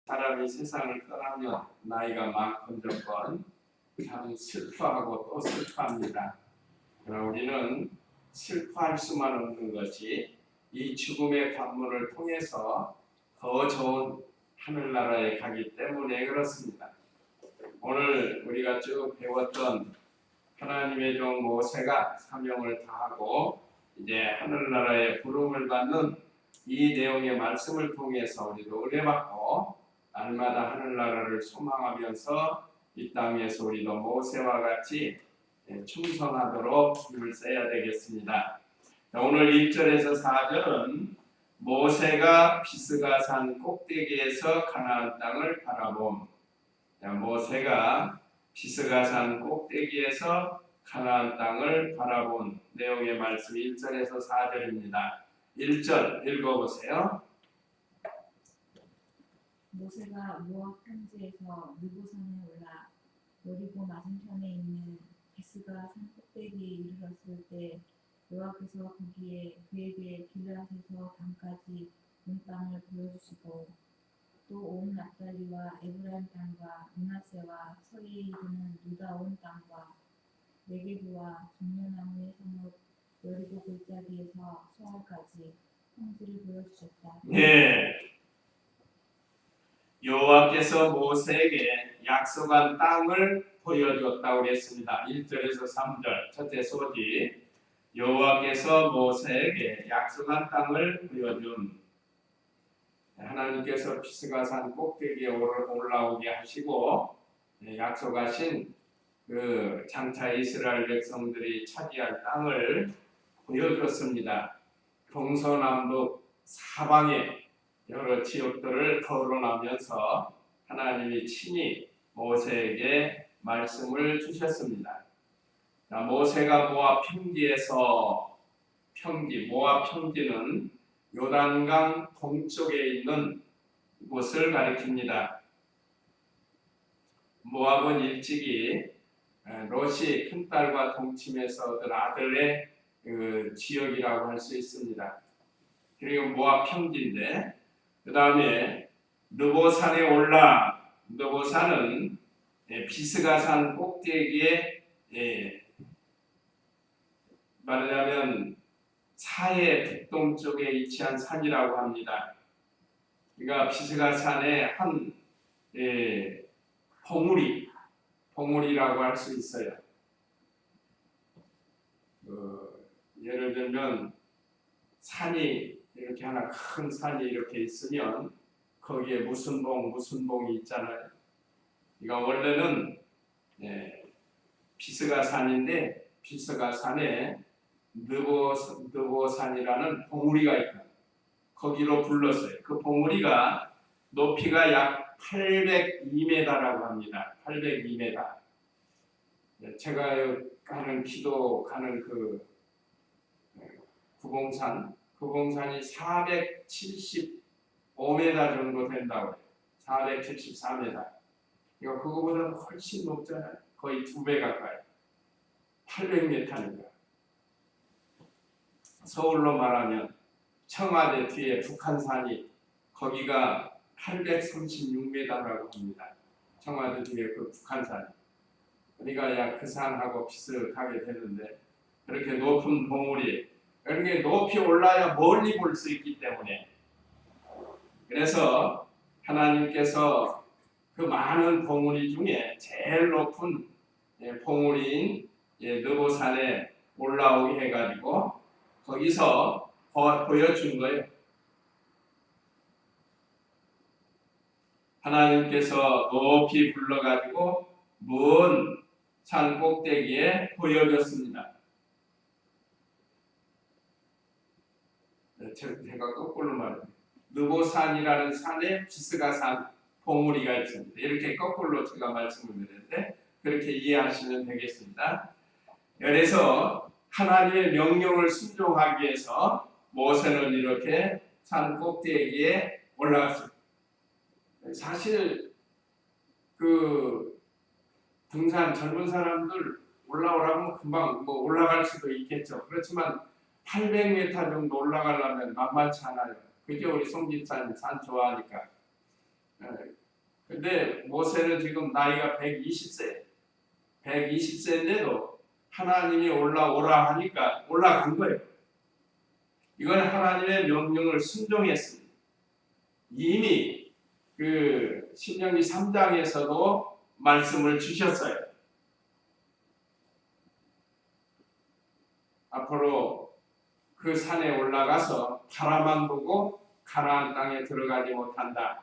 사람이 세상을 떠나면 나이가 많건 적건 참 슬퍼하고 또 슬퍼합니다. 그러나 우리는 슬퍼할 수만 없는 것이 이 죽음의 관문을 통해서 더 좋은 하늘나라에 가기 때문에 그렇습니다. 오늘 우리가 쭉 배웠던 하나님의 종 모세가 사명을 다하고 이제 하늘나라의 부름을 받는 이 내용의 말씀을 통해서 우리도 은혜받고 날마다 하늘나라를 소망하면서 이 땅에서 우리도 모세와 같이 충성하도록 힘을 써야 되겠습니다. 오늘 1절에서 4절은 모세가 비스가산 꼭대기에서 가나안 땅을 바라봄. 모세가 비스가산 꼭대기에서 가나안 땅을 바라본 내용의 말씀 1절에서 4절입니다. 1절 읽어보세요. 모세가 모압 평지에서 느보산에 올라 여리고 맞은편에 있는 비스가 산 꼭대기에 이르렀을 때 여호와께서 거기에 그에게 길르앗에서 단까지 온 땅을 보여주시고 또 온 납달리와 에브라임 땅과 므낫세와 서해에 이르는 유다 온 땅과 네게부와 종려나무의 성읍 여리고 골짜기에서 소알까지 평지를 보여주셨다. 네. 여호와께서 모세에게 약속한 땅을 보여줬다고 그랬습니다. 1절에서 3절 첫째 소지 여호와께서 모세에게 약속한 땅을 보여준 하나님께서 비스가산 꼭대기에 올라오게 하시고 약속하신 그 장차 이스라엘 백성들이 차지할 땅을 보여줬습니다. 동서남북 사방에 여러 지역들을 거론하면서 하나님이 친히 모세에게 말씀을 주셨습니다. 모세가 모압 평지에서 모압 평지는 요단강 동쪽에 있는 곳을 가리킵니다. 모압은 일찍이 롯이 큰딸과 동침해서 얻은 아들의 지역이라고 할 수 있습니다. 그리고 모압 평지인데 그 다음에 느보산에 올라 느보산은 비스가산 꼭대기에 말하자면 사해 북동쪽에 위치한 산이라고 합니다. 그러니까 비스가산의 한 봉우리라고 할 수 있어요. 예를 들면 산이 이렇게 하나 큰 산이 이렇게 있으면 거기에 무슨 봉이 있잖아요. 그러니까 원래는 비스가산인데 비스가산에 느보산이라는 봉우리가 있다. 거기로 불렀어요. 그 봉우리가 높이가 약 802m라고 합니다. 802m. 제가 가는 그 구봉산이 475m 정도 된다고 해요. 474m. 이거 그거보다 훨씬 높잖아요. 거의 2배 가까이. 800m니까. 서울로 말하면 청와대 뒤에 북한산이 거기가 836m라고 합니다. 청와대 뒤에 그 북한산. 그러니까 약 그 산하고 비슷하게 되는데 그렇게 높은 봉우리 이렇게 높이 올라야 멀리 볼 수 있기 때문에 그래서 하나님께서 그 많은 봉우리 중에 제일 높은 봉우리인 느보산에 올라오게 해가지고 거기서 보여준 거예요. 하나님께서 높이 불러가지고 먼 산 꼭대기에 보여줬습니다. 제가 거꾸로 말합니다. 느보산이라는 산에 비스가산 봉우리가 있습니다. 이렇게 거꾸로 제가 말씀을 드렸는데 그렇게 이해하시면 되겠습니다. 그래서 하나님의 명령을 순종하기 위해서 모세는 이렇게 산 꼭대기에 올라갔습니다. 사실 그 등산 젊은 사람들 올라오라면 금방 올라갈 수도 있겠죠. 그렇지만 800m 정도 올라가려면 만만치 않아요. 그게 우리 송집사님 산 좋아하니까 근데 모세는 지금 나이가 120세인데도 하나님이 올라오라 하니까 올라간 거예요. 이건 하나님의 명령을 순종했습니다. 이미 그 신명기 3장에서도 말씀을 주셨어요. 앞으로 그 산에 올라가서 바라만 보고 가나안 땅에 들어가지 못한다.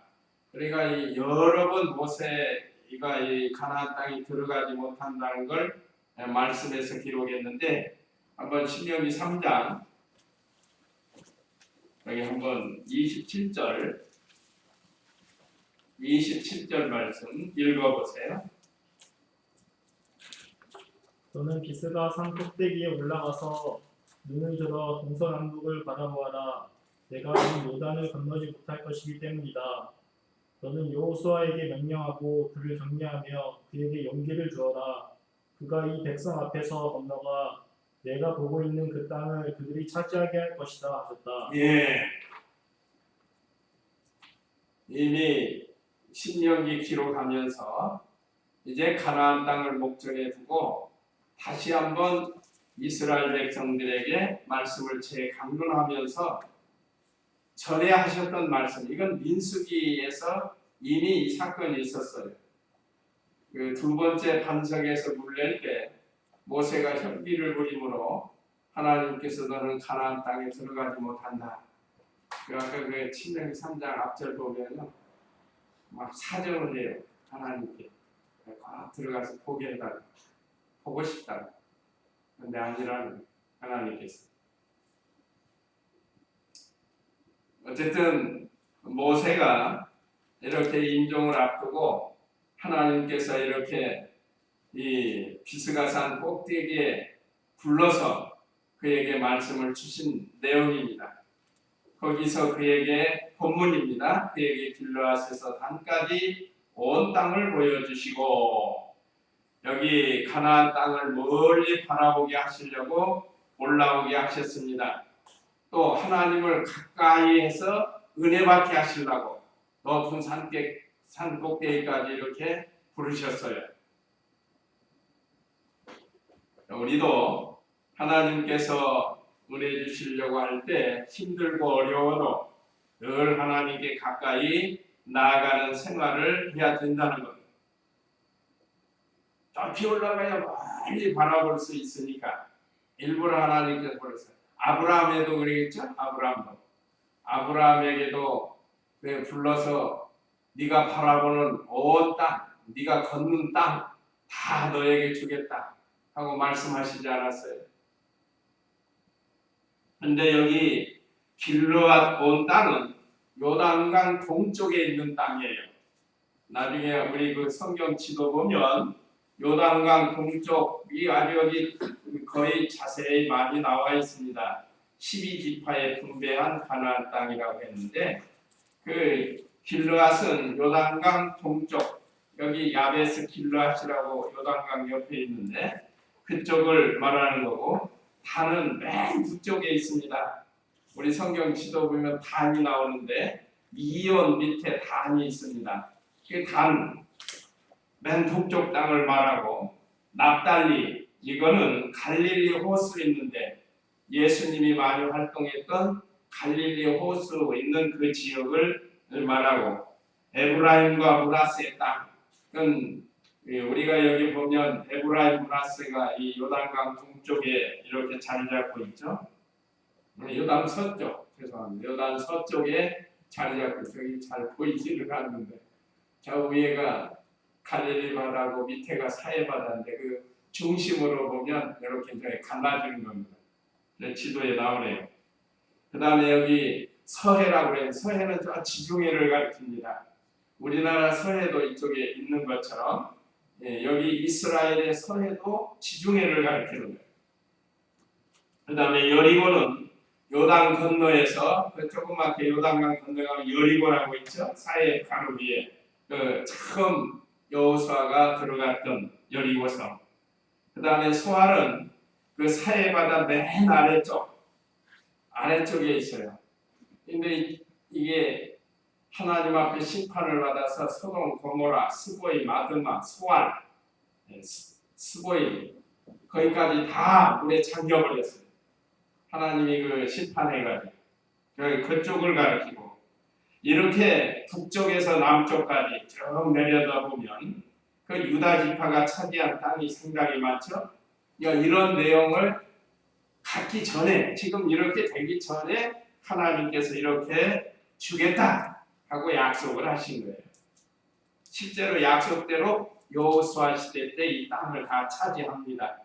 그러니까 이 여러 번 모세가 이 가나안 땅에 들어가지 못한다는 걸 말씀에서 기록했는데, 한번 신명기 3장 여기 한번 27절 말씀 읽어보세요. 너는 비스가 산 꼭대기에 올라가서 눈을 들어 동서남북을 바라보아라. 내가 이 요단을 건너지 못할 것이기 때문이다. 너는 여호수아에게 명령하고 그를 격려하며 그에게 용기를 주어라. 그가 이 백성 앞에서 건너가 내가 보고 있는 그 땅을 그들이 차지하게 할 것이다 하셨다. 예. 이미 신명기 기록하면서 이제 가나안 땅을 목전에 두고 다시 한번 이스라엘 백성들에게 말씀을 재강론하면서 전에 하셨던 말씀, 이건 민수기에서 이미 이 사건이 있었어요. 그 두 번째 반석에서 물 낼 때 모세가 혈기를 부림으로 하나님께서 너는 가나안 땅에 들어가지 못한다. 그 아까 그 신명기 3장 앞절 보면은 막 사정을 해요. 하나님께 꽉 들어가서 보게 해달라, 보고 싶다. 근데 아니라는 하나님께서. 어쨌든 모세가 이렇게 임종을 앞두고 하나님께서 이렇게 이 비스가산 꼭대기에 불러서 그에게 말씀을 주신 내용입니다. 거기서 그에게 본문입니다. 그에게 길르앗에서 단까지 온 땅을 보여주시고 여기 가나안 땅을 멀리 바라보게 하시려고 올라오게 하셨습니다. 또 하나님을 가까이 해서 은혜 받게 하시려고 높은 산 꼭대기까지 이렇게 부르셨어요. 우리도 하나님께서 은혜 주시려고 할 때 힘들고 어려워도 늘 하나님께 가까이 나아가는 생활을 해야 된다는 겁니다. 높이 올라가야 멀리 바라볼 수 있으니까 일부러 하나님께서 그랬어요. 아브라함에도 그러겠죠? 아브라함에게도 불러서 네가 바라보는 온 땅, 네가 걷는 땅 다 너에게 주겠다 하고 말씀하시지 않았어요? 근데 여기 길르앗 온 땅은 요단강 동쪽에 있는 땅이에요. 나중에 우리 그 성경 지도 보면 요단강 동쪽이 아주 여기 거의 자세히 많이 나와 있습니다. 12지파에 분배한 가나안 땅이라고 했는데 그 길르앗은 요단강 동쪽, 여기 야베스 길르앗이라고 요단강 옆에 있는데 그쪽을 말하는 거고, 단은 맨 북쪽에 있습니다. 우리 성경 지도 보면 단이 나오는데 이온 밑에 단이 있습니다. 그 단, 맨 북쪽 땅을 말하고, 납달리, 이거는 갈릴리 호수 있는데 예수님이 많이 활동했던 갈릴리 호수 있는 그 지역을 말하고, 에브라임과 므낫세의 땅, 우리가 여기 보면 에브라임 므낫세가 이 요단강 동쪽에 이렇게 자리 잡고 있죠. 요단 서쪽, 죄송합니다. 요단 서쪽에 자리 잡고 저기 잘 보이지를 않는데 저 위에가 갈릴리 바다고 밑에가 사해 바다인데 그 중심으로 보면 이렇게 이제 갈라지는 겁니다. 지도에 나오네요. 그 다음에 여기 서해라고 해요. 서해는 저 지중해를 가리킵니다. 우리나라 서해도 이쪽에 있는 것처럼 여기 이스라엘의 서해도 지중해를 가리키는 거예요. 그 다음에 여리고는 요단 건너에서 그 조그맣게 요단강 건너가면 여리고라고 있죠. 사해 바로 위에 그 처음 여호수아가 들어갔던 여리고성. 그 다음에 소알은 그 사해 바다 맨 아래쪽에 있어요. 근데 이게 하나님 앞에 심판을 받아서 소돔, 고모라, 스보이, 마드마, 소알, 스보이 거기까지 다 물에 잠겨버렸어요. 하나님이 그 심판해가지고 그쪽을 가리키고 이렇게 북쪽에서 남쪽까지 쭉 내려다 보면 그 유다 지파가 차지한 땅이 상당히 많죠. 이런 내용을 갖기 전에 지금 이렇게 되기 전에 하나님께서 이렇게 주겠다 하고 약속을 하신 거예요. 실제로 약속대로 여호수아 시대 때 이 땅을 다 차지합니다.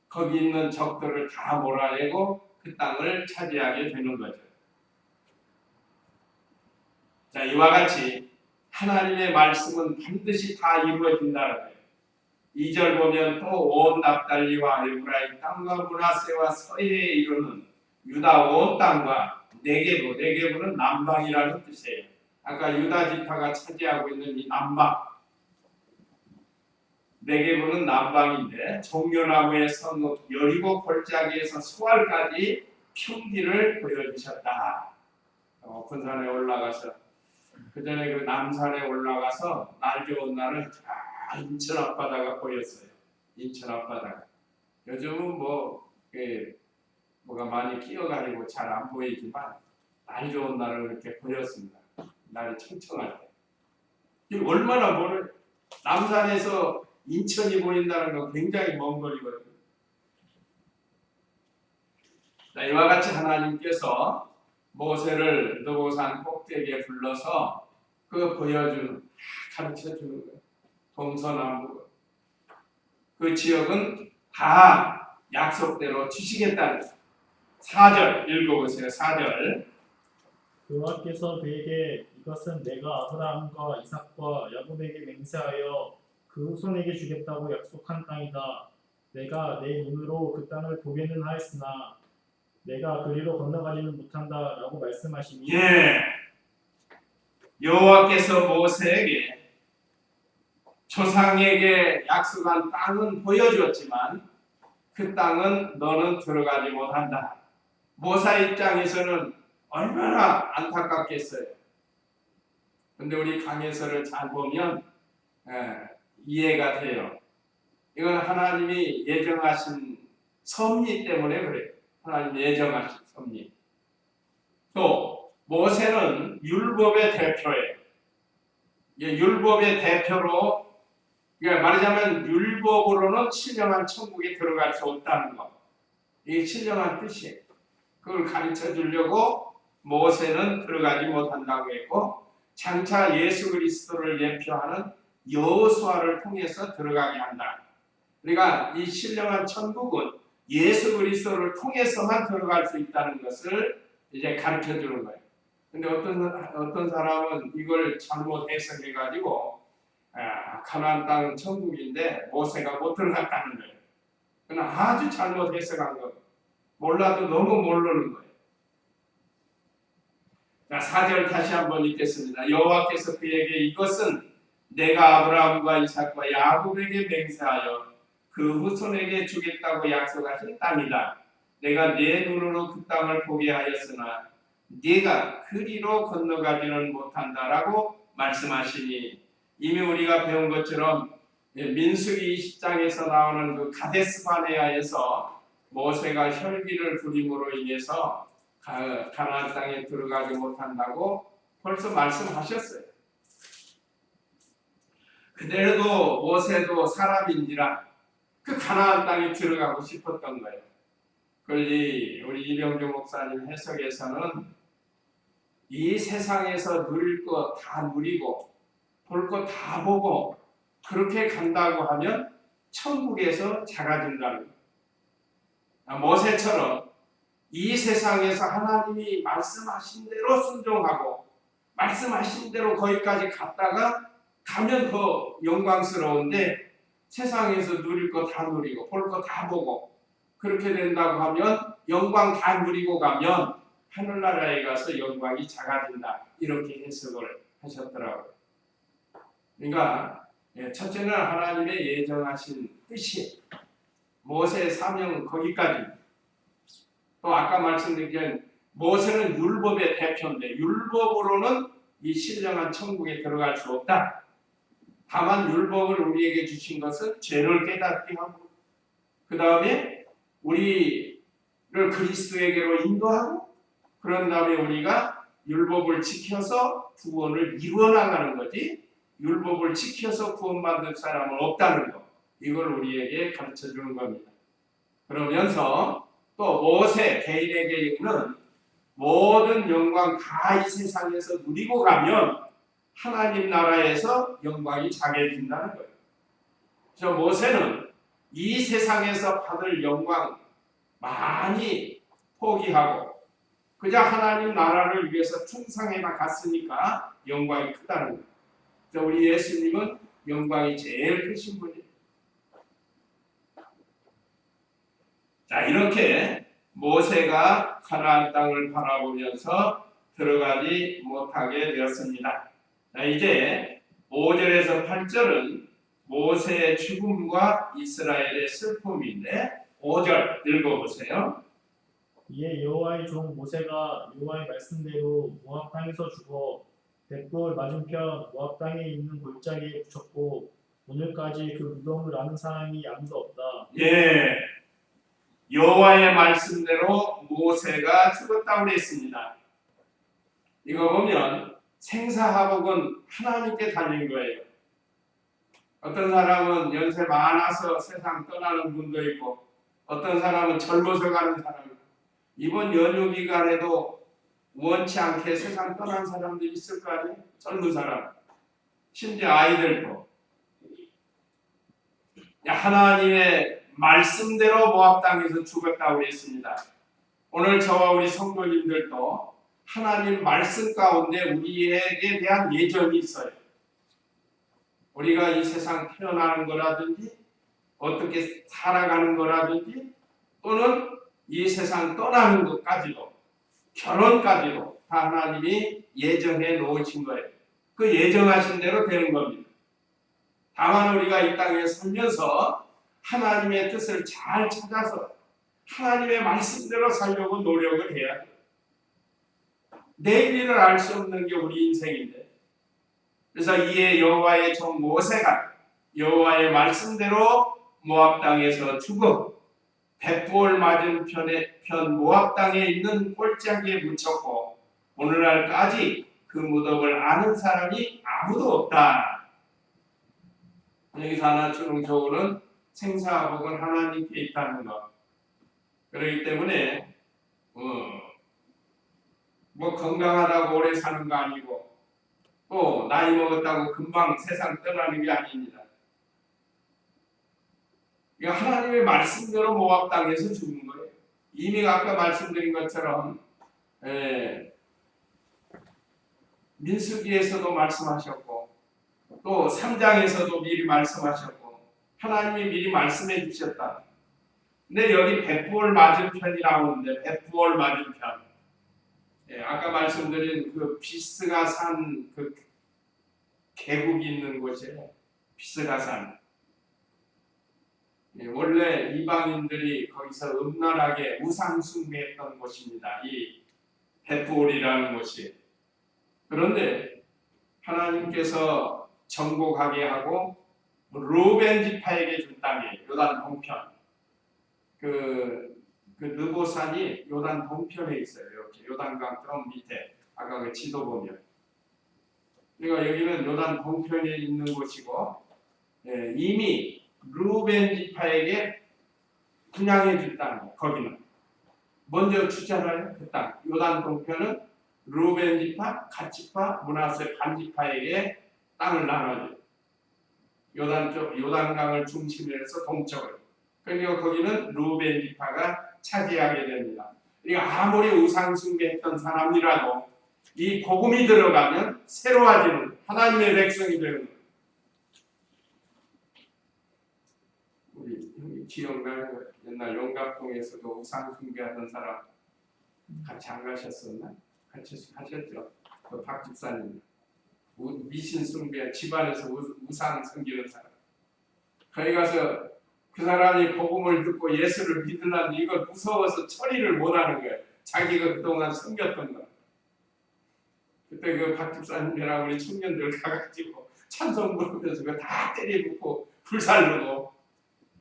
거기 있는 적들을 다 몰아내고 그 땅을 차지하게 되는 거죠. 자, 이와 같이 하나님의 말씀은 반드시 다 이루어진다는 거예요. 2절 보면 또 온 납달리와 에브라임 땅과 므낫세와 서해에 이르는 유다 온 땅과 네게부, 네게부는 남방이라는 뜻이에요. 아까 유다 지파가 차지하고 있는 이 남방, 네게부는 남방인데 종려나무에서 여리고 골짜기에서 소알까지 평지를 보여주셨다. 높은 산에 올라가서 그 전에 그 남산에 올라가서 날 좋은 날은 인천 앞바다가 보였어요. 인천 앞바다가. 요즘은 뭐가 많이 끼어가지고 잘 안 보이지만 날 좋은 날은 이렇게 보였습니다. 날이 청청할 때. 이게 얼마나 멀어요. 남산에서 인천이 보인다는 건 굉장히 먼 거리거든요. 자, 이와 같이 하나님께서 모세를 느보산 꼭대기에 불러서 그 보여주는, 가르쳐주는 거예요. 동서남북 그 지역은 다 약속대로 주시겠다는 거예요. 4절 읽어보세요. 4절. 여호와께서 그에게 이것은 내가 아브라함과 이삭과 야곱에게 맹세하여 그 후손에게 주겠다고 약속한 땅이다. 내가 내 눈으로 그 땅을 보기는 하였으나 내가 그리로 건너가지는 못한다 라고 말씀하시니 예. 여호와께서 모세에게 조상에게 약속한 땅은 보여주었지만 그 땅은 너는 들어가지 못한다. 모세 입장에서는 얼마나 안타깝겠어요. 근데 우리 강해설을 잘 보면 이해가 돼요. 이건 하나님이 예정하신 섭리 때문에 그래요. 하나님 예정하신 섭리. 또 모세는 율법의 대표예요. 율법의 대표로, 그러니까 말하자면 율법으로는 신령한 천국에 들어갈 수 없다는 것. 이게 신령한 뜻이에요. 그걸 가르쳐 주려고 모세는 들어가지 못한다고 했고, 장차 예수 그리스도를 예표하는 여호수아를 통해서 들어가게 한다. 그러니까 이 신령한 천국은 예수 그리스도를 통해서만 들어갈 수 있다는 것을 이제 가르쳐 주는 거예요. 근데 어떤 사람은 이걸 잘못 해석해가지고 가나안 땅은 천국인데 모세가 못 들어갔다는 거예요. 그건 아주 잘못 해석한 거예요. 몰라도 너무 모르는 거예요. 자, 4절 다시 한번 읽겠습니다. 여호와께서 그에게 이것은 내가 아브라함과 이삭과 야곱에게 맹세하여 그 후손에게 주겠다고 약속하신 땅이다. 내가 내 눈으로 그 땅을 보게 하였으나 네가 그리로 건너가지는 못한다라고 말씀하시니, 이미 우리가 배운 것처럼 민수기 20장에서 나오는 그 가데스 바네아에서 모세가 혈기를 부림으로 인해서 가나안 땅에 들어가지 못한다고 벌써 말씀하셨어요. 그대로도 모세도 사람인지라 그 가나안 땅에 들어가고 싶었던 거예요. 그걸 우리 이병주 목사님 해석에서는 이 세상에서 누릴 거 다 누리고 볼 거 다 보고 그렇게 간다고 하면 천국에서 작아진다는 거예요. 모세처럼 이 세상에서 하나님이 말씀하신 대로 순종하고 말씀하신 대로 거기까지 갔다가 가면 더 영광스러운데, 세상에서 누릴 거 다 누리고 볼 거 다 보고 그렇게 된다고 하면 영광 다 누리고 가면 하늘나라에 가서 영광이 작아진다. 이렇게 해석을 하셨더라고요. 그러니까 첫째는 하나님의 예정하신 뜻이 모세의 사명은 거기까지. 또 아까 말씀드린 모세는 율법의 대표인데 율법으로는 이 신령한 천국에 들어갈 수 없다. 다만 율법을 우리에게 주신 것은 죄를 깨닫게 하고 그 다음에 우리를 그리스도에게로 인도하고 그런 다음에 우리가 율법을 지켜서 구원을 이루어나가는 거지 율법을 지켜서 구원받을 사람은 없다는 거 이걸 우리에게 가르쳐주는 겁니다. 그러면서 또 모세 개인에게 있는 모든 영광 다 이 세상에서 누리고 가면 하나님 나라에서 영광이 장해진다는 거예요. 그래서 모세는 이 세상에서 받을 영광 많이 포기하고 그저 하나님 나라를 위해서 충성해만 갔으니까 영광이 크다는 거예요. 그래서 우리 예수님은 영광이 제일 크신 분이에요. 자, 이렇게 모세가 가나안 땅을 바라보면서 들어가지 못하게 되었습니다. 자, 이제 5절에서 8절은 모세의 죽음과 이스라엘의 슬픔인데 5절 읽어보세요. 이에 여호와의 종 모세가 여호와의 말씀대로 모압 땅에서 죽어 벳볼 맞은편 모압 땅에 있는 골짜기에 묻혔고 오늘까지 그 무덤을 아는 사람이 아무도 없다. 예, 여호와의 말씀대로 모세가 죽었다고 그랬습니다. 이거 보면 생사화복은 하나님께 달린 거예요. 어떤 사람은 연세 많아서 세상 떠나는 분도 있고 어떤 사람은 젊어서 가는 사람이 있고 이번 연휴 기간에도 원치 않게 세상 떠난 사람들이 있을 거 아니에요? 젊은 사람 심지어 아이들도 하나님의 말씀대로 모압 땅에서 죽었다고 그랬습니다. 오늘 저와 우리 성도님들도 하나님 말씀 가운데 우리에게 대한 예정이 있어요. 우리가 이 세상 태어나는 거라든지 어떻게 살아가는 거라든지 또는 이 세상 떠나는 것까지도 결혼까지도 다 하나님이 예정해 놓으신 거예요. 그 예정하신 대로 되는 겁니다. 다만 우리가 이 땅에 살면서 하나님의 뜻을 잘 찾아서 하나님의 말씀대로 살려고 노력을 해야 돼요. 내일을 알 수 없는 게 우리 인생인데 그래서 이에 여호와의 종 모세가 여호와의 말씀대로 모압 땅에서 죽어 벳볼 맞은편 모압 땅에 있는 골짜기에 묻혔고 오늘날까지 그 무덤을 아는 사람이 아무도 없다. 여기서 하나 주는 교훈은 생사화복은 하나님께 있다는 것. 그렇기 때문에 뭐 건강하다고 오래 사는 거 아니고 또 나이 먹었다고 금방 세상 떠나는 게 아닙니다. 이거 하나님의 말씀대로 모압 땅에서 죽은 거예요. 이미 아까 말씀드린 것처럼 민수기에서도 말씀하셨고 또 3장에서도 미리 말씀하셨고 하나님이 미리 말씀해 주셨다. 근데 여기 벳볼 맞은편이 나오는데 벳볼 맞은편 아까 말씀드린 그 비스가 산 그 계곡이 있는 곳이에요. 비스가 산 원래 이방인들이 거기서 음란하게 우상 숭배했던 곳입니다. 이 벳볼이라는 곳이. 그런데 하나님께서 정복하게 하고 루벤 지파에게 준 땅이에요. 요단 동편. 그 느보산이 요단 동편에 있어요. 이렇게 요단강 좀 밑에 아까 그 지도 보면. 그러니까 여기는 요단 동편에 있는 곳이고 이미 루벤 지파에게 분양해 준 땅이에요. 거기는 먼저 주잖아요. 그 땅. 요단 동편은 루벤 지파, 갓 지파, 므낫세 반 지파에게 땅을 나눠줘요. 요단 쪽 요단강을 중심으로 해서 동쪽으로. 그러니까 거기는 루벤 지파가 차지하게 됩니다. 그러니까 아무리 우상 숭배했던 사람이라도 이 복음이 들어가면 새로워지는 하나님의 백성이 되는 거예요. 우리 형님 기억나요? 옛날 용갑동에서도 우상 숭배하던 사람 같이 안 가셨었나? 같이 하셨죠? 그 박 집사님 미신 숭배 집안에서 우상 섬기는 사람 거기 가서 그 사람이 복음을 듣고 예수를 믿으려니 이걸 무서워서 처리를 못하는 거예요. 자기가 그동안 섬겼던 거. 그때 그 박 집사님이랑 우리 청년들 가가지고 찬송 부르면서 그거 다 때려붓고 불살르고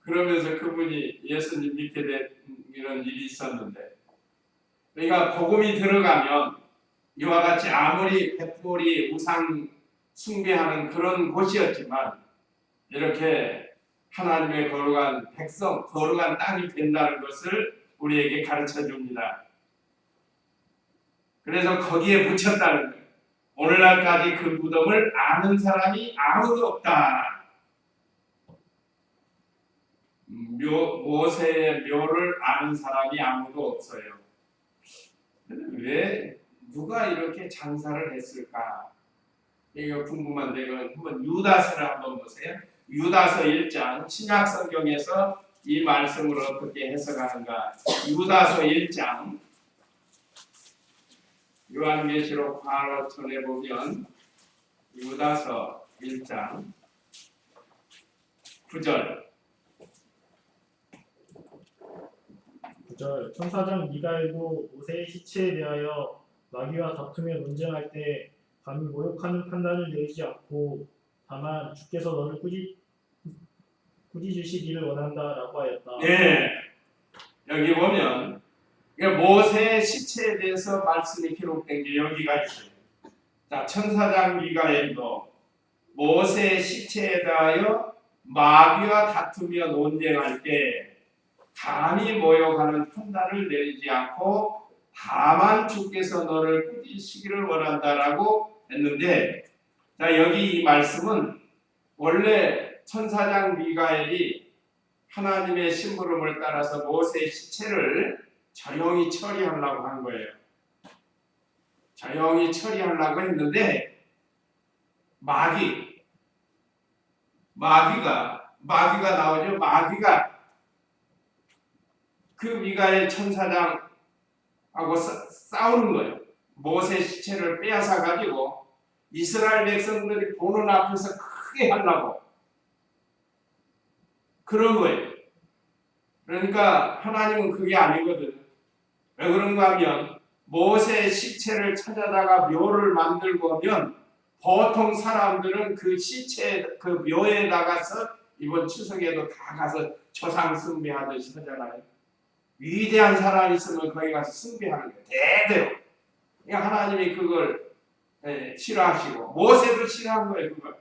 그러면서 그분이 예수님 믿게 된 이런 일이 있었는데, 그러니까 복음이 들어가면 이와 같이 아무리 뱃불이 우상 숭배하는 그런 곳이었지만 이렇게 하나님의 거룩한 백성, 거룩한 땅이 된다는 것을 우리에게 가르쳐 줍니다. 그래서 거기에 묻혔다는 거예요. 오늘날까지 그 무덤을 아는 사람이 아무도 없다. 모세의 묘를 아는 사람이 아무도 없어요. 왜 누가 이렇게 장사를 했을까? 이거 궁금한데 이건 한번 유다서를 한번 보세요. 유다서 1장 신약 성경에서 이 말씀을 어떻게 해석하는가? 유다서 1장 요한계시록 바로 전에 보면 유다서 1장 9절 9절 천사장 미가엘도 모세의 시체에 대하여 마귀와 다투며 논쟁할 때 감히 모욕하는 판단을 내리지 않고 다만 주께서 너를 꾸짖으시기를 원한다라고 하였다. 예, 여기 보면 모세의 시체에 대해서 말씀이 기록된 게 여기가 있어요. 자, 천사장 미가엘도 모세의 시체에 대하여 마귀와 다투며 논쟁할 때 감히 모욕하는 판단을 내리지 않고 다만 주께서 너를 꾸짖으시기를 원한다라고 했는데, 자, 여기 이 말씀은 원래 천사장 미가엘이 하나님의 심부름을 따라서 모세의 시체를 조용히 처리하려고 한 거예요. 조용히 처리하려고 했는데 마귀가 나오죠. 마귀가 그 미가엘 천사장하고 싸우는 거예요. 모세 시체를 빼앗아 가지고 이스라엘 백성들이 보는 앞에서 크게 하려고 그런 거예요. 그러니까 하나님은 그게 아니거든. 왜 그런가 하면 모세의 시체를 찾아다가 묘를 만들고 하면 보통 사람들은 그 시체 그 묘에 나가서 이번 추석에도 다 가서 조상 숭배하듯이 하잖아요. 위대한 사람이 있으면 거기 가서 숭배하는 거예요. 대대로. 그러니까 하나님이 그걸 싫어하시고 모세도 싫어한 거예요. 그걸.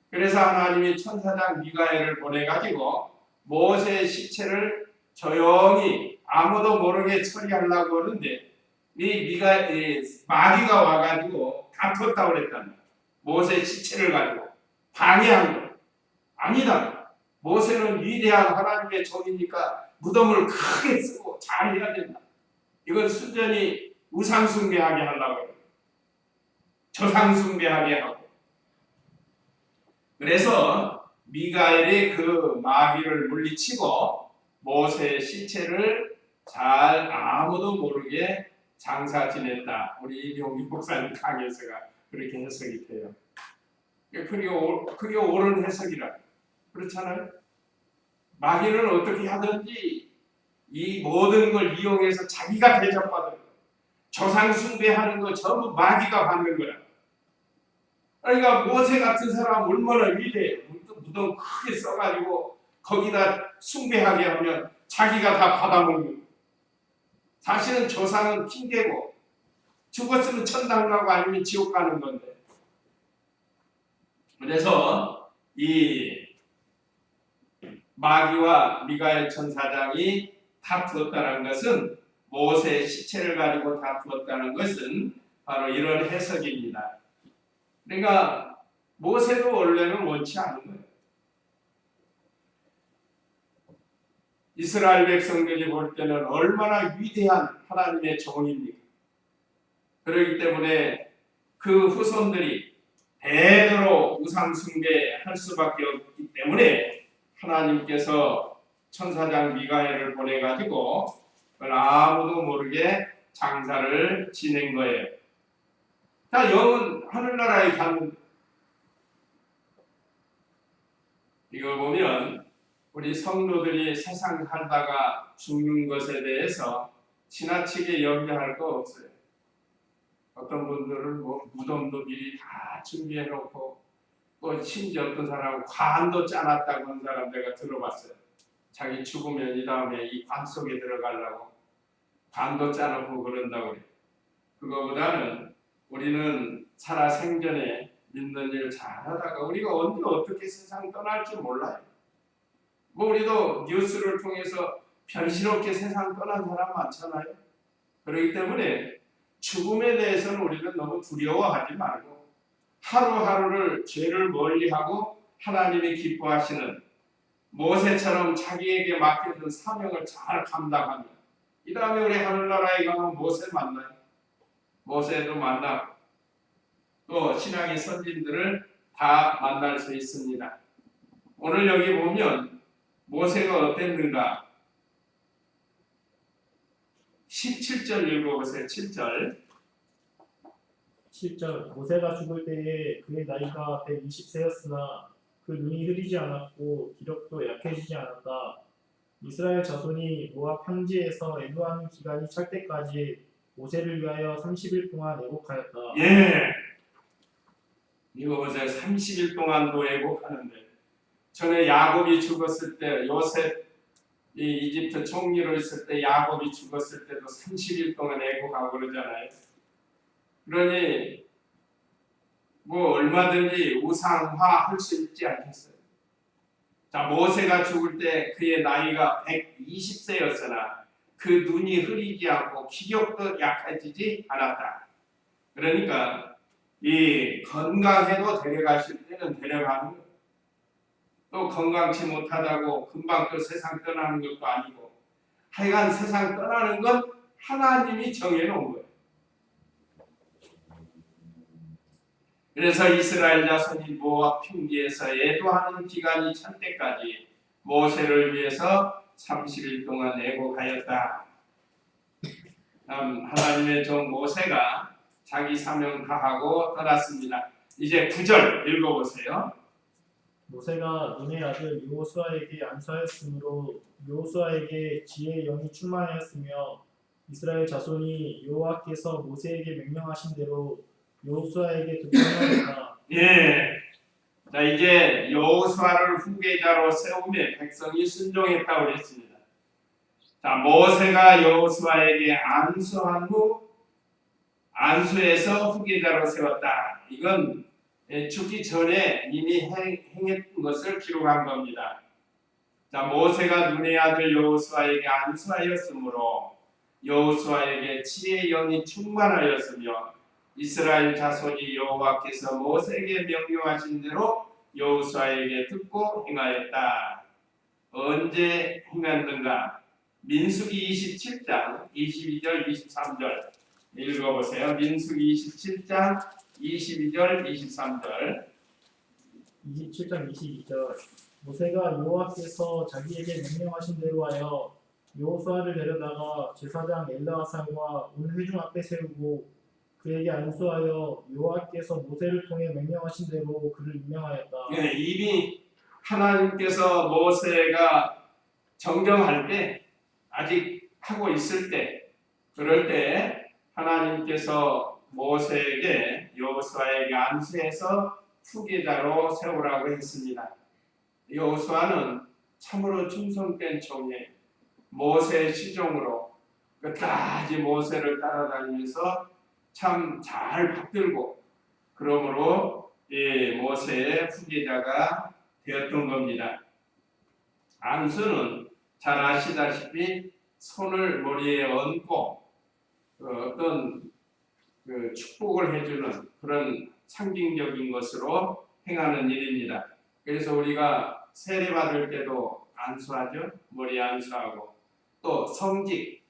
그래서 하나님이 천사장 미가엘을 보내가지고 모세의 시체를 조용히 아무도 모르게 처리하려고 하는데 이 마귀가 와가지고 다퉜다고 그랬단 말이야. 모세의 시체를 가지고 방해한 거예요. 아니다. 모세는 위대한 하나님의 종이니까 무덤을 크게 쓰고 잘 해야 된다. 이건 순전히 우상 숭배하게 하려고 해요. 조상 숭배하게 하고. 그래서 미가엘이 그 마귀를 물리치고 모세의 시체를 잘 아무도 모르게 장사 지냈다. 우리 이병기 목사님 강에서가 그렇게 해석이 돼요. 그게 옳은 해석이라. 그렇잖아요. 마귀는 어떻게 하든지 이 모든 걸 이용해서 자기가 대접받는 거예요. 조상 숭배하는 거 전부 마귀가 받는 거야. 그러니까 모세 같은 사람 얼마나 위대해요. 무덤 크게 써가지고 거기다 숭배하게 하면 자기가 다 받아먹는 거예요. 사실은 조상은 핑계고 죽었으면 천당 가고 아니면 지옥 가는 건데. 그래서 이 마귀와 미가엘 천사장이 다투었다는 것은 모세의 시체를 가지고 다투었다는 것은 바로 이런 해석입니다. 그러니까 모세도 원래는 원치 않은 거예요. 이스라엘 백성들이 볼 때는 얼마나 위대한 하나님의 종입니까? 그렇기 때문에 그 후손들이 대대로 우상 숭배할 수밖에 없기 때문에 하나님께서 천사장 미가엘을 보내가지고 그걸 아무도 모르게 장사를 지낸 거예요. 자, 영은 하늘나라에 갔는데 이걸 보면 우리 성도들이 세상 살다가 죽는 것에 대해서 지나치게 염려할 거 없어요. 어떤 분들은 뭐 무덤도 미리 다 준비해 놓고 또 심지어 어떤 사람은 관도 짜놨다고 하는 사람 내가 들어봤어요. 자기 죽으면 이 다음에 이 관 속에 들어가려고 관도 짜놓고 그런다고 그래요. 그거보다는 우리는 살아 생전에 믿는 일 잘하다가 우리가 언제 어떻게 세상 떠날지 몰라요. 뭐 우리도 뉴스를 통해서 변실없게 세상 떠난 사람 많잖아요. 그렇기 때문에 죽음에 대해서는 우리는 너무 두려워하지 말고 하루하루를 죄를 멀리하고 하나님이 기뻐하시는 모세처럼 자기에게 맡겨진 사명을 잘 감당하며 이 다음에 우리 하늘나라에 가면 모세 만나요. 모세도 만나고 또 신앙의 선진들을 다 만날 수 있습니다. 오늘 여기 보면 모세가 어땠는가? 17절 읽어보세요. 7절. 10절 모세가 죽을 때에 그의 나이가 120세였으나 그 눈이 흐리지 않았고 기력도 약해지지 않았다. 이스라엘 자손이 모압 평지에서 애도하는 기간이 찰 때까지 모세를 위하여 30일 동안 애곡하였다. 예. 이거 보세요. 30일 동안도 애곡하는데 전에 야곱이 죽었을 때 요셉 이 이집트 총리로 있을 때 야곱이 죽었을 때도 30일 동안 애곡하고 그러잖아요. 그러니 뭐 얼마든지 우상화할 수 있지 않겠어요. 자, 모세가 죽을 때 그의 나이가 120세였으나 그 눈이 흐리지 않고 기력도 약해지지 않았다. 그러니까 이 건강해도 데려가실 때는 데려가는 거예요. 또 건강치 못하다고 금방 또 세상 떠나는 것도 아니고 하여간 세상 떠나는 건 하나님이 정해놓은 거예요. 그래서 이스라엘 자손이 모압 평지에서 애도하는 기간이 찰 때까지 모세를 위해서 30일 동안 애곡하였다. 하나님의 종 모세가 자기 사명 다하고 떠났습니다. 이제 9절 읽어보세요. 모세가 눈의 아들 여호수아에게 안수하였으므로 여호수아에게 지혜의 영이 충만하였으며 이스라엘 자손이 여호와께서 모세에게 명령하신 대로 여호수아에게 듣고 행하였다. 예. 자, 이제 여호수아를 후계자로 세우며 백성이 순종했다고 그랬습니다. 자, 모세가 여호수아에게 안수한 후 안수해서 후계자로 세웠다. 이건 죽기 전에 이미 행했던 것을 기록한 겁니다. 자, 모세가 눈의 아들 여호수아에게 안수하였으므로 여호수아에게 지혜의 영이 충만하였으며 이스라엘 자손이 여호와께서 모세에게 명령하신 대로 여호수아에게 듣고 행하였다. 언제 행했는가? 민수기 27장 22절 23절 읽어보세요. 민수기 27장 22절 23절 27장 22절 모세가 여호와께서 자기에게 명령하신 대로 하여 여호수아를 데려다가 제사장 엘르아살과 온 회중 앞에 세우고 그에게 안수하여 여호와께서 모세를 통해 명령하신 대로 그를 임명하였다. 네, 이미 하나님께서 모세가 정정할 때 아직 하고 있을 때 그럴 때 하나님께서 모세에게 여호수아에게 안수해서 후계자로 세우라고 했습니다. 여호수아는 참으로 충성된 종이에요. 모세의 시종으로 끝까지 모세를 따라다니면서 참 잘 받들고 그러므로 모세의 후계자가 되었던 겁니다. 안수는 잘 아시다시피 손을 머리에 얹고 어떤 축복을 해주는 그런 상징적인 것으로 행하는 일입니다. 그래서 우리가 세례 받을 때도 안수하죠. 머리에 안수하고 또 성직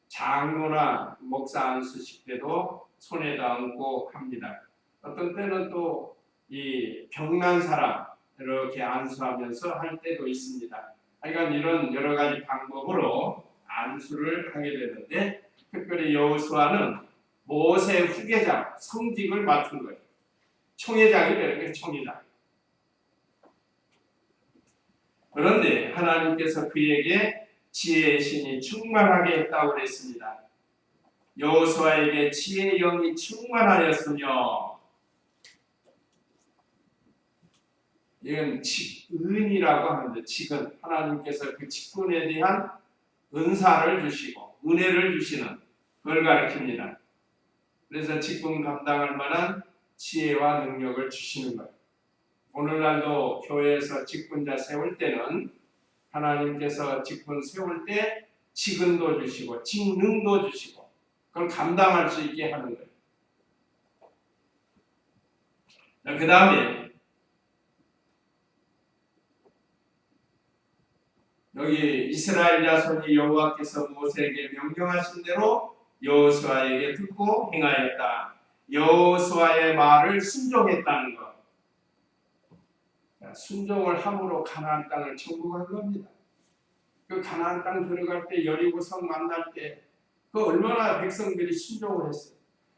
장로나 목사 안수식 때도 손에다 얹고 합니다. 어떤 때는 또 이 병난 사람 이렇게 안수하면서 할 때도 있습니다. 하여간 이런 여러 가지 방법으로 안수를 하게 되는데 특별히 여호수아는 모세 후계자 성직을 맡은 거예요. 총회장이 되는 거예요. 총회장. 그런데 하나님께서 그에게 지혜의 신이 충만하게 했다고 그랬습니다. 여호수아에게 지혜의 영이 충만하였으며, 이건 직은이라고 하는데, 직은 하나님께서 그 직분에 대한 은사를 주시고 은혜를 주시는 걸 가리킵니다. 그래서 직분 감당할 만한 지혜와 능력을 주시는 거예요. 오늘날도 교회에서 직분자 세울 때는 하나님께서 직분 세울 때 직은도 주시고 직능도 주시고 그걸 감당할 수 있게 하는 거예요. 그 다음에 여기 이스라엘 자손이 여호와께서 모세에게 명령하신 대로 여호수아에게 듣고 행하였다. 여호수아의 말을 순종했다는 것. 순종을 함으로 가나안 땅을 정복한 겁니다. 그 가나안 땅 들어갈 때 여리고성 만날 때 그 얼마나 백성들이 순종을 했어요.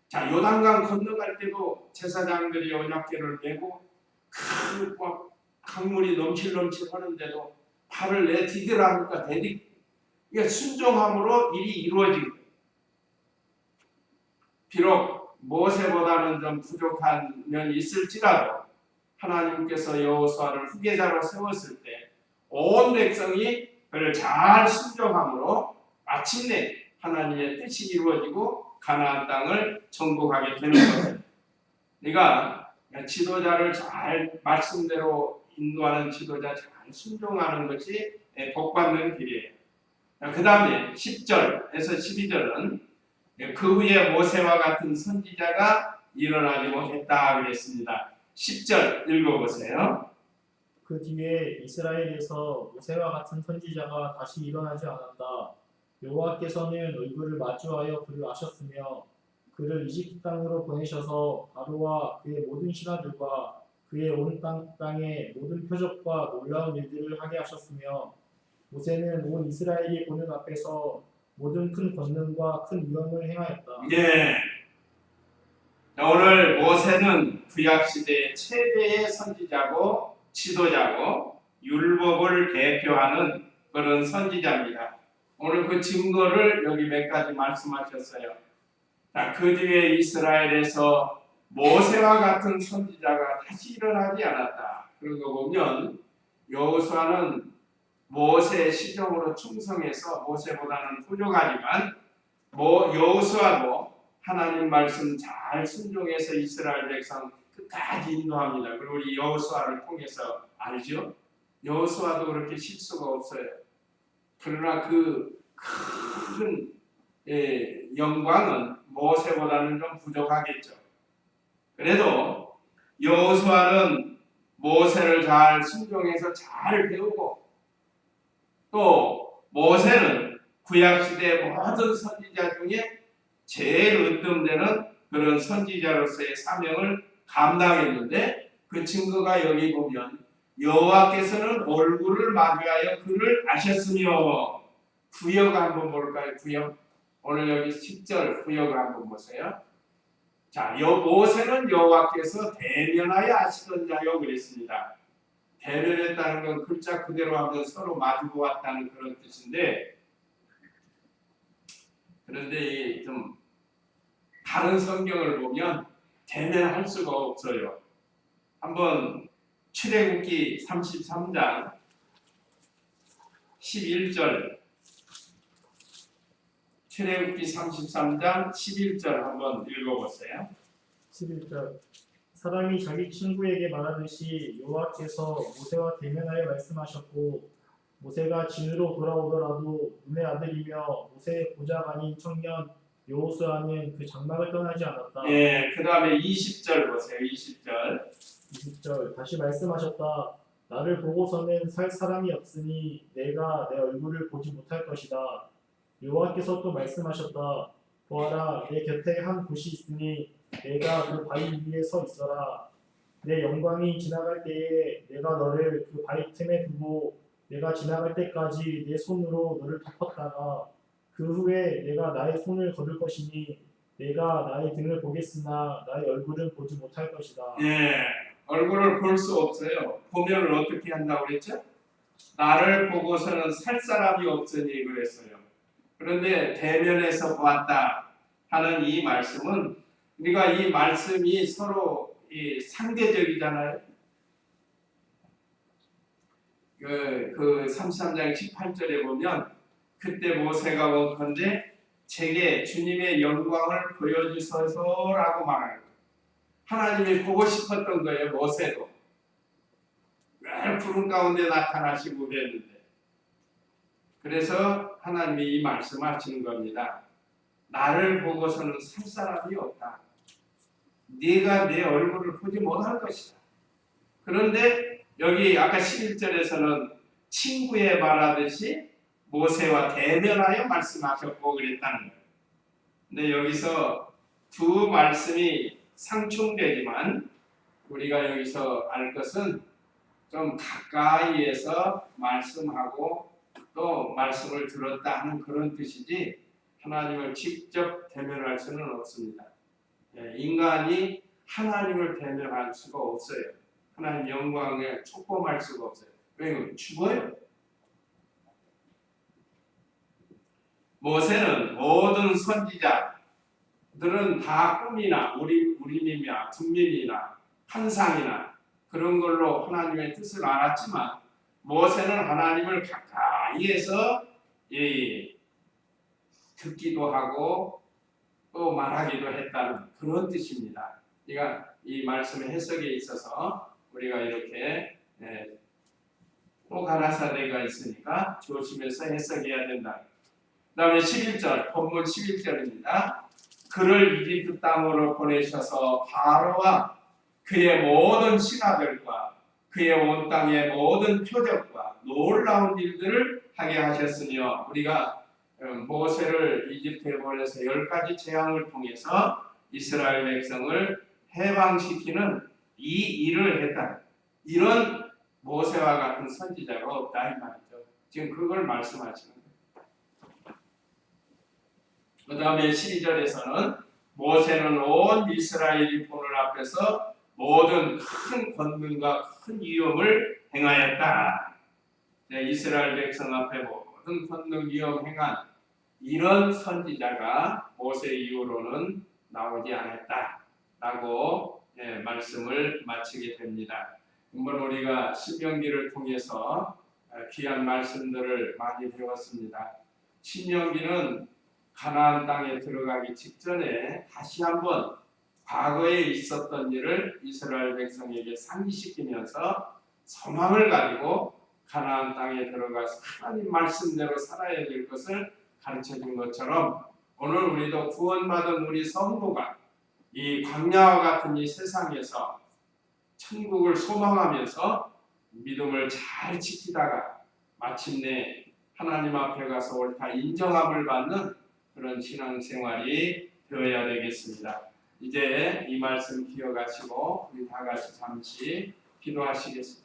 자, 요단강 건너갈 때도 제사장들이 언약궤를 메고 큰 강물이 넘칠넘칠 하는데도 발을 내디디라니까 이게 순종함으로 일이 이루어진 거예요. 비록 모세보다는 좀 부족한 면이 있을지라도 하나님께서 여호수아를 후계자로 세웠을 때 온 백성이 그를 잘 순종함으로 마침내 하나님의 뜻이 이루어지고 가나안 땅을 정복하게 되는 거예요. 그러니까 지도자를 잘 말씀대로 인도하는 지도자 잘 순종하는 것이 복받는 길이에요. 그 다음에 10절에서 12절은 그 후에 모세와 같은 선지자가 일어나지 못했다 그랬습니다. 10절 읽어보세요. 그 뒤에 이스라엘에서 모세와 같은 선지자가 다시 일어나지 않았다. 여호와께서는 얼굴을 마주하여 그를 아셨으며 그를 이집트 땅으로 보내셔서 바로와 그의 모든 신하들과 그의 온 땅의 모든 표적과 놀라운 일들을 하게 하셨으며 모세는 온 이스라엘이 보는 앞에서 모든 큰 권능과 큰 위엄을 행하였다. 예. 오늘 모세는 구약 시대의 최대의 선지자고 지도자고 율법을 대표하는 그런 선지자입니다. 오늘 그 증거를 여기 몇 가지 말씀하셨어요. 자, 그 뒤에 이스라엘에서 모세와 같은 선지자가 다시 일어나지 않았다. 그런 거 보면 여호수아는 모세의 시종으로 충성해서 모세보다는 부족하지만 여호수아도 하나님 말씀 잘 순종해서 이스라엘 백성 끝까지 인도합니다. 그리고 우리 여호수아를 통해서 알죠? 여호수아도 그렇게 실수가 없어요. 그러나 그 큰 영광은 모세보다는 좀 부족하겠죠. 그래도 여호수아는 모세를 잘 순종해서 잘 배우고 또 모세는 구약시대 모든 선지자 중에 제일 으뜸되는 그런 선지자로서의 사명을 감당했는데 그 증거가 여기 보면 여호와께서는 얼굴을 마주하여 그를 아셨으며 구역 한번 볼까요? 구역 오늘 여기 10절 구역을 한번 보세요. 자, 모세는 여호와께서 대면하여 아시던 자요 그랬습니다. 대면했다는 건 글자 그대로 하면 서로 마주 보았다는 그런 뜻인데 그런데 좀 다른 성경을 보면 대면할 수가 없어요. 한번 출애굽기 33장 11절 출애굽기 33장 11절 한번 읽어보세요. 11절 사람이 자기 친구에게 말하듯이 여호와께서 모세와 대면하여 말씀하셨고 모세가 진으로 돌아오더라도 눈의 아들이며 모세의 보좌가 아닌 청년 여호수아는 그 장막을 떠나지 않았다. 예, 그 다음에 20절 보세요. 20절 다시 말씀하셨다. 나를 보고서는 살 사람이 없으니 내가 내 얼굴을 보지 못할 것이다. 여호와께서 또 말씀하셨다. 보아라, 내 곁에 한 곳이 있으니 내가 그 바위 위에 서 있어라. 내 영광이 지나갈 때에 내가 너를 그 바위 틈에 두고 내가 지나갈 때까지 내 손으로 너를 덮었다가 그 후에 내가 나의 손을 거둘 것이니 내가 나의 등을 보겠으나 나의 얼굴은 보지 못할 것이다. 예, 얼굴을 볼 수 없어요. 보면을 어떻게 한다고 그랬죠? 나를 보고서는 살 사람이 없으니 그랬어요. 그런데 대면에서 보았다 하는 이 말씀은 우리가 이 말씀이 서로 이 상대적이잖아요. 그 33장 18절에 보면 그때 모세가 원컨대 제게 주님의 영광을 보여주소서라고 말하는 거예요. 하나님이 보고 싶었던 거예요. 모세도 왜 구름 가운데 나타나시고 그랬는데, 그래서 하나님이 이 말씀하시는 겁니다. 나를 보고서는 살 사람이 없다. 네가 내 얼굴을 보지 못할 것이다. 그런데 여기 아까 11절에서는 친구에 말하듯이 모세와 대면하여 말씀하셨고 그랬다는 거예요. 근데 여기서 두 말씀이 상충되지만 우리가 여기서 알 것은 좀 가까이에서 말씀하고 또 말씀을 들었다 하는 그런 뜻이지 하나님을 직접 대면할 수는 없습니다. 인간이 하나님을 대면할 수가 없어요. 하나님 영광에 촉범할 수가 없어요. 왜냐하면 죽어요. 모세는 모든 선지자들은 다 꿈이나 우림이나 분민이나 환상이나 그런 걸로 하나님의 뜻을 알았지만 모세는 하나님을 가까이에서 듣기도 하고 또 말하기도 했다는 그런 뜻입니다. 그러니까 이 말씀의 해석에 있어서 우리가 이렇게 또 가라사대가 있으니까 조심해서 해석해야 된다. 그 다음에 11절, 본문 11절입니다. 그를 이집트 땅으로 보내셔서 바로와 그의 모든 신하들과 그의 온 땅의 모든 표적과 놀라운 일들을 하게 하셨으며 우리가 모세를 이집트에 보내서 10가지 재앙을 통해서 이스라엘 백성을 해방시키는 이 일을 했다. 이런 모세와 같은 선지자가 없다 이 말이죠. 지금 그걸 말씀하시는 거예요. 그 다음에 12절에서는 모세는 온 이스라엘이 보는 앞에서 모든 큰 권능과 큰 위엄을 행하였다. 이스라엘 백성 앞에 모든 권능 위엄 행한 이런 선지자가 모세 이후로는 나오지 않았다라고 말씀을 마치게 됩니다. 물론 우리가 신명기를 통해서 귀한 말씀들을 많이 배웠습니다. 신명기는 가나안 땅에 들어가기 직전에 다시 한번 과거에 있었던 일을 이스라엘 백성에게 상기시키면서 소망을 가지고 가나안 땅에 들어가서 하나님 말씀대로 살아야 될 것을 가르쳐준 것처럼 오늘 우리도 구원받은 우리 성도가 이 광야와 같은 이 세상에서 천국을 소망하면서 믿음을 잘 지키다가 마침내 하나님 앞에 가서 옳다 인정함을 받는 그런 신앙생활이 되어야 되겠습니다. 이제 이 말씀 기억하시고 우리 다 같이 잠시 기도하시겠습니다.